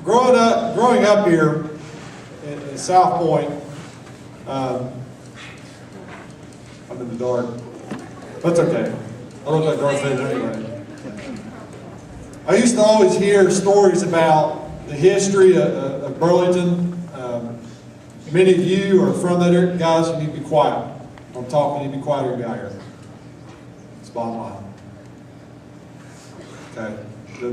growing up here in South Point, I'm in the dark. That's okay. I look like Darth Vader anyway. I used to always hear stories about the history of Burlington. Many of you are from that area. Guys, you need to be quiet. I'm talking, you need to be quiet or you'll be out here. It's bottom line. Okay?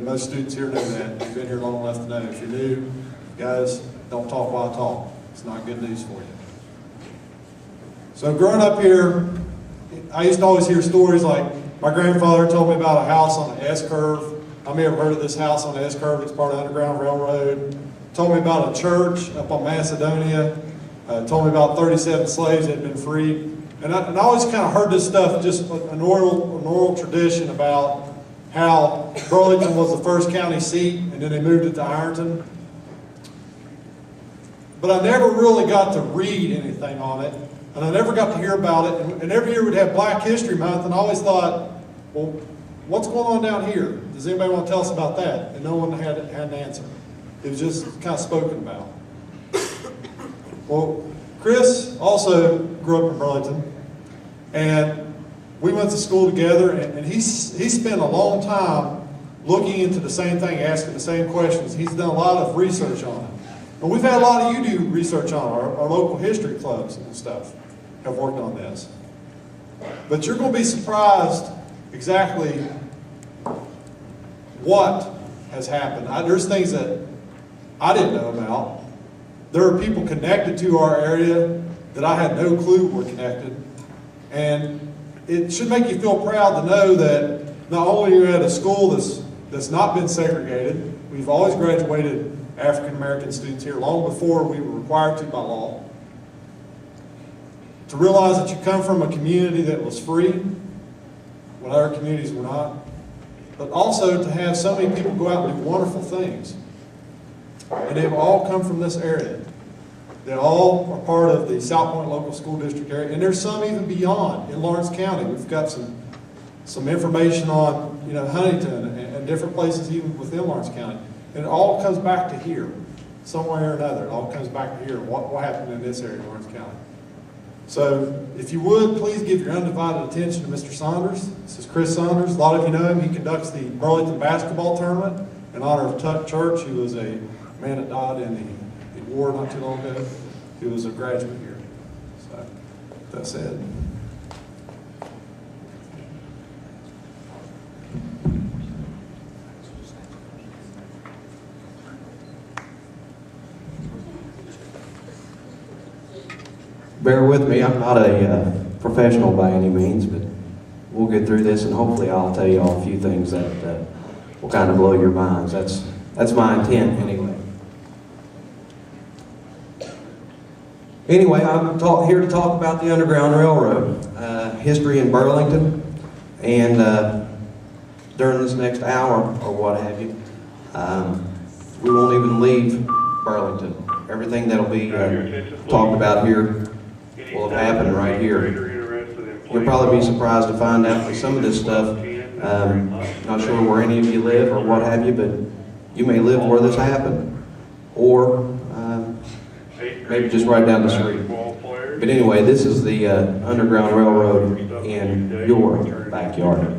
Most students here know that. You've been here long enough to know. If you're new, guys, don't talk while I talk. It's not good news for you. So growing up here, I used to always hear stories like my grandfather told me about a house on the S-curve. I may have heard of this house on the S-curve. It's part of the Underground Railroad. Told me about a church up on Macedonia. Told me about 37 slaves that had been freed. And I always kind of heard this stuff, just an oral tradition about how Burlington was the first county seat, and then they moved it to Ironton. But I never really got to read anything on it, and I never got to hear about it. And every year we'd have Black History Month, and I always thought, well, what's going on down here? Does anybody want to tell us about that? And no one had an answer. It was just kind of spoken about. Well, Chris also grew up in Burlington, and we went to school together, and he spent a long time looking into the same thing, asking the same questions. He's done a lot of research on it. And we've had a lot of you do research on it. Our local history clubs and stuff have worked on this. But you're going to be surprised exactly what has happened. There's things that I didn't know about. There are people connected to our area that I had no clue were connected. And it should make you feel proud to know that not only are you at a school that's not been segregated, we've always graduated African American students here long before we were required to by law. To realize that you come from a community that was free when other communities were not. But also to have so many people go out and do wonderful things. And they've all come from this area. They all are part of the South Point Local School District area. And there's some even beyond in Lawrence County. We've got some information on Huntington and different places even within Lawrence County. And it all comes back to here, some way or another. It all comes back to here. What happened in this area of Lawrence County? So if you would, please give your undivided attention to Mr. Saunders. This is Chris Saunders. A lot of you know him. He conducts the Burlington basketball tournament in honor of Tuck Church, who was a man that died in the war not too long ago. He was a graduate here. So, with that said. Bear with me, I'm not a professional by any means, but we'll get through this and hopefully I'll tell you all a few things that will kind of blow your minds. That's my intent anyway. Anyway, I'm here to talk about the Underground Railroad, history in Burlington, and during this next hour or what have you, we won't even leave Burlington. Everything that'll be talked about here will have happened right here. You'll probably be surprised to find out that some of this stuff, not sure where any of you live or what have you, but you may live where this happened, or maybe just right down the street. But anyway, this is the Underground Railroad in your backyard.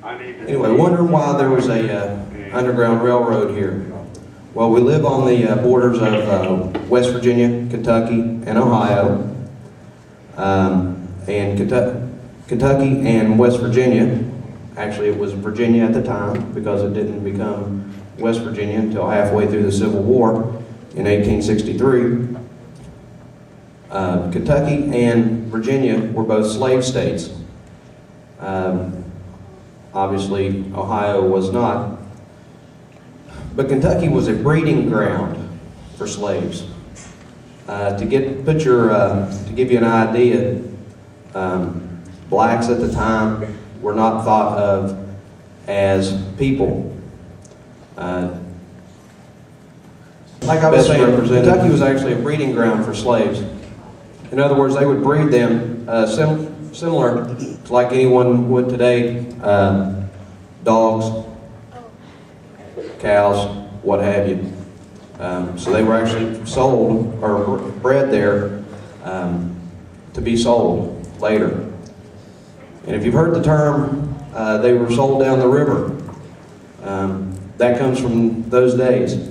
Anyway, wondering why there was a Underground Railroad here. Well, we live on the borders of West Virginia, Kentucky, and Ohio. And Kentucky and West Virginia, actually it was Virginia at the time because it didn't become West Virginia until halfway through the Civil War in 1863. Kentucky and Virginia were both slave states. Obviously, Ohio was not. But Kentucky was a breeding ground for slaves. To give you an idea, blacks at the time were not thought of as people. Like I was saying, Kentucky was actually a breeding ground for slaves. In other words, they would breed them similar to like anyone would today, dogs, cows, what have you. So they were actually sold or bred there to be sold later. And if you've heard the term, they were sold down the river, that comes from those days.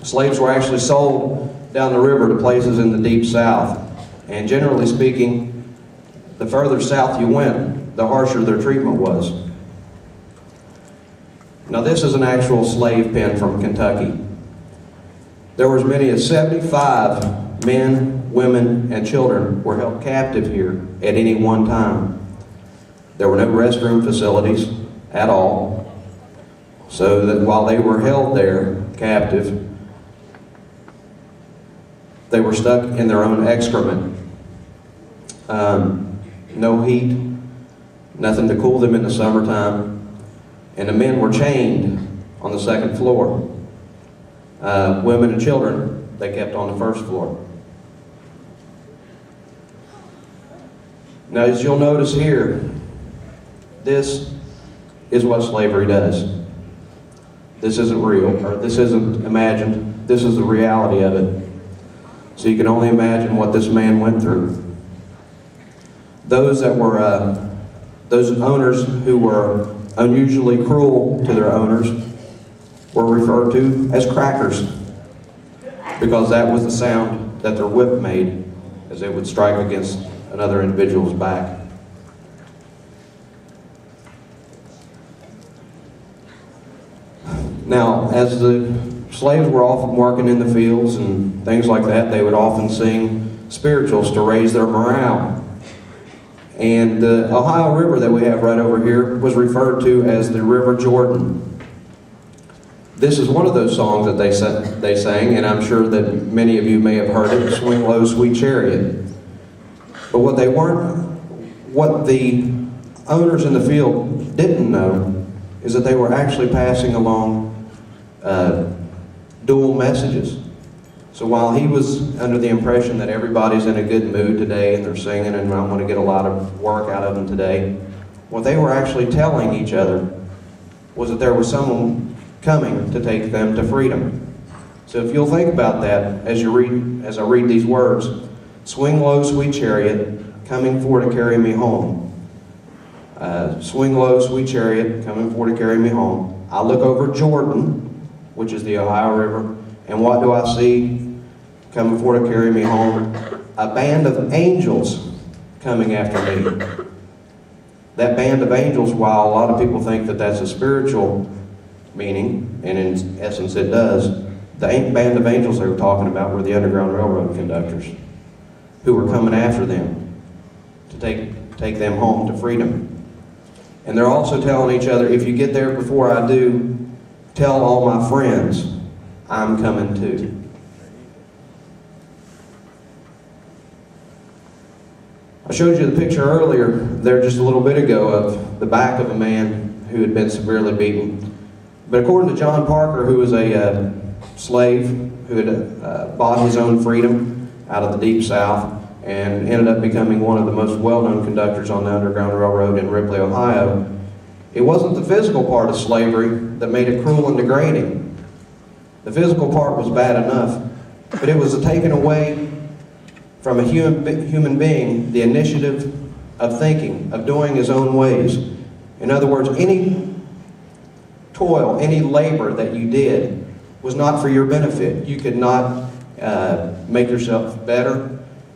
Slaves were actually sold down the river to places in the deep south. And generally speaking, the further south you went, the harsher their treatment was. Now this is an actual slave pen from Kentucky. There were as many as 75 men, women, and children were held captive here at any one time. There were no restroom facilities at all, so that while they were held there captive, they were stuck in their own excrement. No heat, nothing to cool them in the summertime, and the men were chained on the second floor. Women and children, they kept on the first floor. Now, as you'll notice here, this is what slavery does. This isn't real, or this isn't imagined. This is the reality of it. So you can only imagine what this man went through. Those owners who were unusually cruel to their owners were referred to as crackers, because that was the sound that their whip made as they would strike against another individual's back. Now, as the slaves were often working in the fields and things like that, they would often sing spirituals to raise their morale. And the Ohio River that we have right over here was referred to as the River Jordan. This is one of those songs that they sang, and I'm sure that many of you may have heard it, Swing Low, Sweet Chariot. But what the owners in the field didn't know is that they were actually passing along dual messages. So while he was under the impression that everybody's in a good mood today and they're singing and I'm going to get a lot of work out of them today, what they were actually telling each other was that there was someone coming to take them to freedom. So if you'll think about that as I read these words, swing low, sweet chariot, coming for to carry me home. Swing low, sweet chariot, coming for to carry me home. I look over Jordan, which is the Ohio River, and what do I see coming for to carry me home? A band of angels coming after me. That band of angels, while a lot of people think that that's a spiritual meaning, and in essence it does, the band of angels they were talking about were the Underground Railroad conductors who were coming after them to take them home to freedom. And they're also telling each other, if you get there before I do, tell all my friends I'm coming too. I showed you the picture earlier there just a little bit ago of the back of a man who had been severely beaten. But according to John Parker, who was a slave who had bought his own freedom out of the Deep South and ended up becoming one of the most well-known conductors on the Underground Railroad in Ripley, Ohio, it wasn't the physical part of slavery that made it cruel and degrading. The physical part was bad enough, but it was taking away from a human being the initiative of thinking, of doing his own ways. In other words, any toil, any labor that you did was not for your benefit. You could not make yourself better.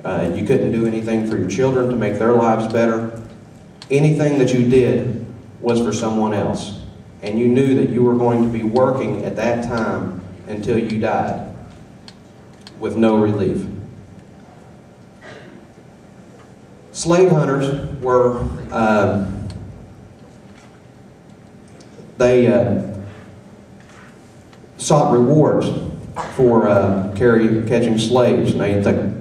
You couldn't do anything for your children to make their lives better. Anything that you did was for someone else. And you knew that you were going to be working at that time until you died with no relief. Slave hunters were, they sought rewards for catching slaves. Now you think,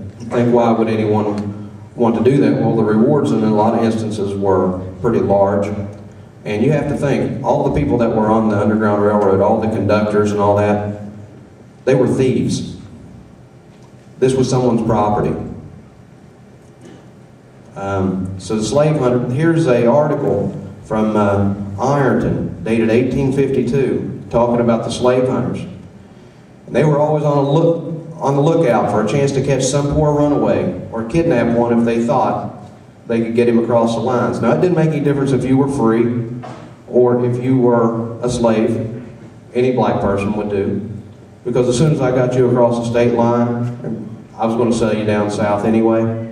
why would anyone want to do that? Well, the rewards in a lot of instances were pretty large. And you have to think, all the people that were on the Underground Railroad, all the conductors and all that, they were thieves. This was someone's property. So the slave hunter, here's an article from Ironton, dated 1852, talking about the slave hunters. And they were always on the lookout for a chance to catch some poor runaway or kidnap one if they thought they could get him across the lines. Now, it didn't make any difference if you were free or if you were a slave. Any black person would do. Because as soon as I got you across the state line, I was going to sell you down south anyway.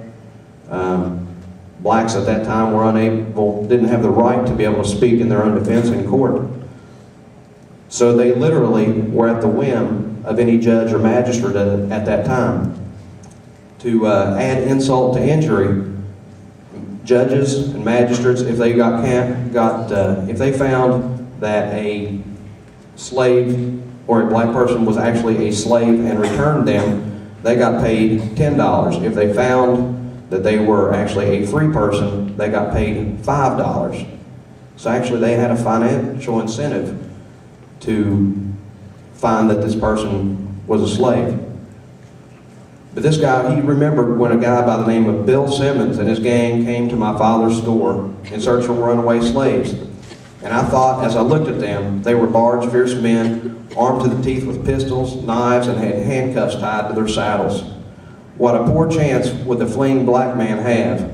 Blacks at that time were didn't have the right to be able to speak in their own defense in court. So they literally were at the whim of any judge or magistrate at that time. To add insult to injury, judges and magistrates, if they if they found that a slave or a black person was actually a slave and returned them, they got paid $10. If they found that they were actually a free person, they got paid $5. So actually they had a financial incentive to find that this person was a slave. But this guy, he remembered when a guy by the name of Bill Simmons and his gang came to my father's store in search of runaway slaves. And I thought, as I looked at them, they were large, fierce men, armed to the teeth with pistols, knives, and had handcuffs tied to their saddles. What a poor chance would the fleeing black man have?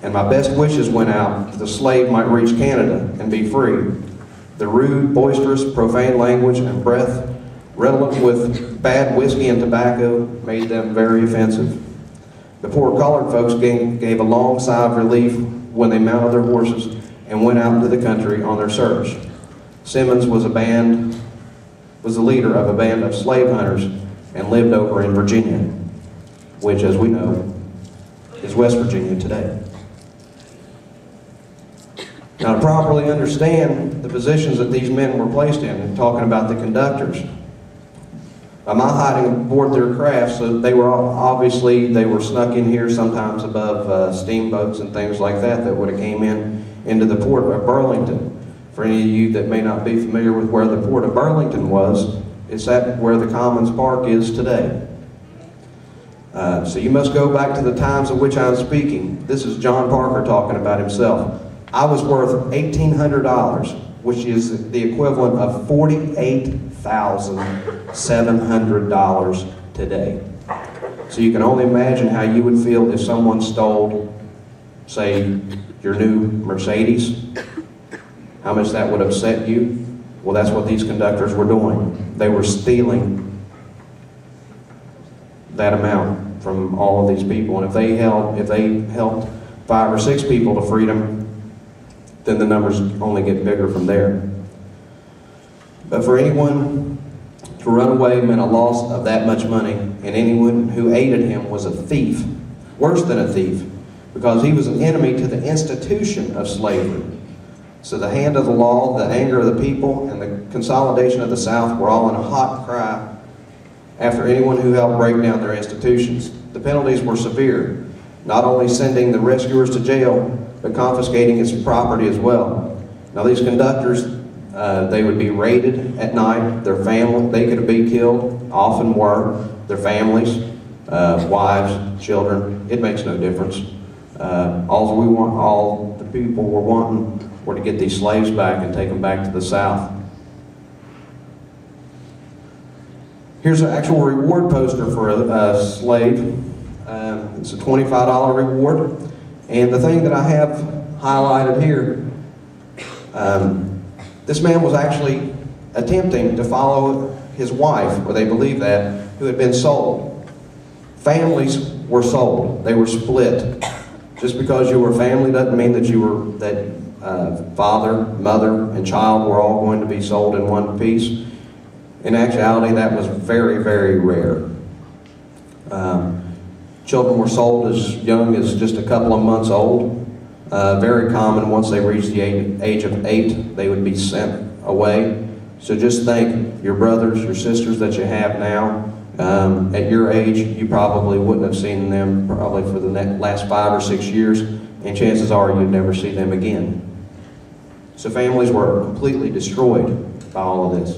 And my best wishes went out that the slave might reach Canada and be free. The rude, boisterous, profane language and breath, redolent with bad whiskey and tobacco, made them very offensive. The poor colored folks gave a long sigh of relief when they mounted their horses and went out into the country on their search. Simmons was the leader of a band of slave hunters and lived over in Virginia, which, as we know, is West Virginia today. Now, to properly understand the positions that these men were placed in, talking about the conductors, by my hiding aboard their craft, so they were snuck in here sometimes above steamboats and things like that would have came into the port of Burlington. For any of you that may not be familiar with where the port of Burlington was, it's at where the Commons Park is today. So you must go back to the times of which I'm speaking. This is John Parker talking about himself. I was worth $1,800, which is the equivalent of $48,700 today. So you can only imagine how you would feel if someone stole, say, your new Mercedes, how much that would upset you. Well, that's what these conductors were doing. They were stealing that amount from all of these people. And if they helped 5 or 6 people to freedom, then the numbers only get bigger from there. But for anyone to run away meant a loss of that much money, and anyone who aided him was a thief, worse than a thief, because he was an enemy to the institution of slavery. So the hand of the law, the anger of the people, and the consolidation of the South were all in a hot cry after anyone who helped break down their institutions. The penalties were severe, not only sending the rescuers to jail, but confiscating its property as well. Now these conductors, they would be raided at night. Their family, they could be killed, often were. Their families, wives, children, it makes no difference. All the people were wanting were to get these slaves back and take them back to the South. Here's an actual reward poster for a slave. It's a $25 reward. And the thing that I have highlighted here, this man was actually attempting to follow his wife, or they believe that, who had been sold. Families were sold. They were split. Just because you were family doesn't mean that father, mother, and child were all going to be sold in one piece. In actuality, that was very, very rare. Children were sold as young as just a couple of months old. Very common, once they reached the age of 8, they would be sent away. So just think, your brothers, your sisters that you have now, at your age, you probably wouldn't have seen them probably for the last 5 or 6 years, and chances are you'd never see them again. So families were completely destroyed by all of this.